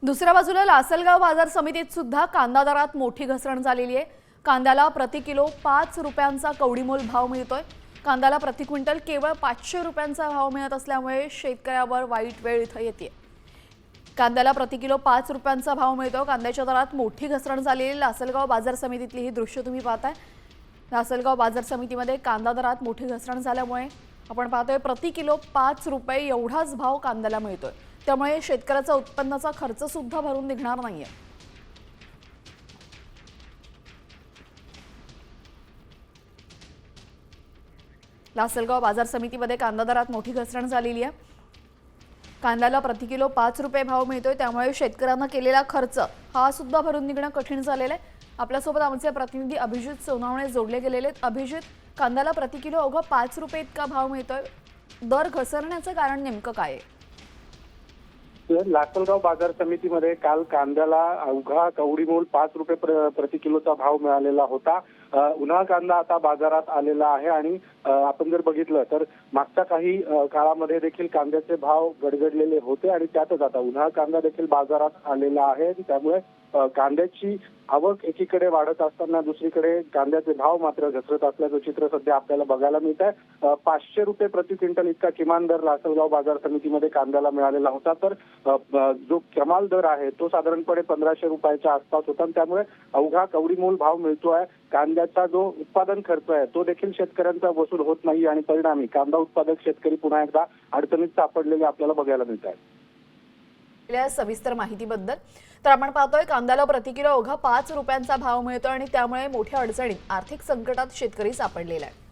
दुसऱ्या बाजूला लासलगाव बाजार समितीत सुद्धा कांदा दरात मोठी घसरण झालेली आहे। कांद्याला प्रति किलो 5 रुपयांचा कवडीमोल भाव मिळतोय। कांद्याला प्रति क्विंटल केवळ 500 रुपयांचा भाव मिळत असल्यामुळे शेतकऱ्यावर वाईट वेळ इथं येते। कांद्याला प्रति किलो 5 रुपयांचा भाव मिळतो। कांद्याच्या दरात मोठी घसरण झालेली लासलगाव बाजार समितीतली ही दृश्य तुम्ही पाहताय। लासलगाव बाजार समितीमध्ये कांदा दरात मोठी घसरण झाल्यामुळे आपण पाहतोय प्रति किलो 5 रुपये एवढाच भाव कांद्याला मिळतोय। त्यामुळे शेतकऱ्याचा उत्पन्नाचा खर्च सुद्धा भरून निघणार नाहीये। लासलगाव बाजार समितीमध्ये कांदा दरात मोठी घसरण झालेली आहे। कांद्याला प्रति किलो 5 रुपये भाव मिळतोय। त्यामुळे शेतकऱ्यांना केलेला खर्च हा सुद्धा भरून निघणं कठीण झालेलं आहे। आपल्यासोबत आमचे प्रतिनिधी अभिजित सोनावणे जोडले गेलेले आहेत। अभिजित, कांद्याला प्रति किलो अवघा 5 रुपये इतका भाव मिळतोय, दर घसरण्याचं कारण नेमकं काय आहे? लासलगाव बाजार समितीमध्ये काल कांद्याला अवघा कवडीमोल 5 रुपये प्रति किलोचा भाव मिळालेला होता। उन्हाळ कांदा आता बाजारात आलेला आहे आणि आपण जर बघितलं तर मागच्या काही काळामध्ये देखील कांद्याचे भाव गडगडलेले होते आणि त्यातच आता उन्हाळ कांदा देखील बाजारात आलेला आहे। त्यामुळे कांद्याची आवक एकीकडे वाढत असताना दुसरीकडे कांद्याचे भाव मात्र घसरत असल्याचं चित्र सध्या आपल्याला बघायला मिळत आहे। 500 रुपये प्रति क्विंटल इतका किमान दर लासलगाव बाजार समितीमध्ये कांद्याला मिळालेला होता, तर जो कमाल दर आहे तो साधारणपणे 1500 रुपयाच्या आसपास होता। त्यामुळे अवघा कवडीमोल भाव मिळतोय। कांद्याचा जो उत्पादन खर्च आहे तो देखील शेतकऱ्यांचा वसूल होत नाही आणि परिणामी कांदा उत्पादक शेतकरी पुन्हा एकदा अडचणीत सापडलेले आपल्याला बघायला मिळत आहे। सविस्तर माहितीबद्दल तर आपण पाहतोय कांद्याला प्रति किलो अवघा 5 रुपयांचा भाव मिळतो आणि त्यामुळे मोठ्या अडचणीत आर्थिक संकटात शेतकरी सापडलेला आहे।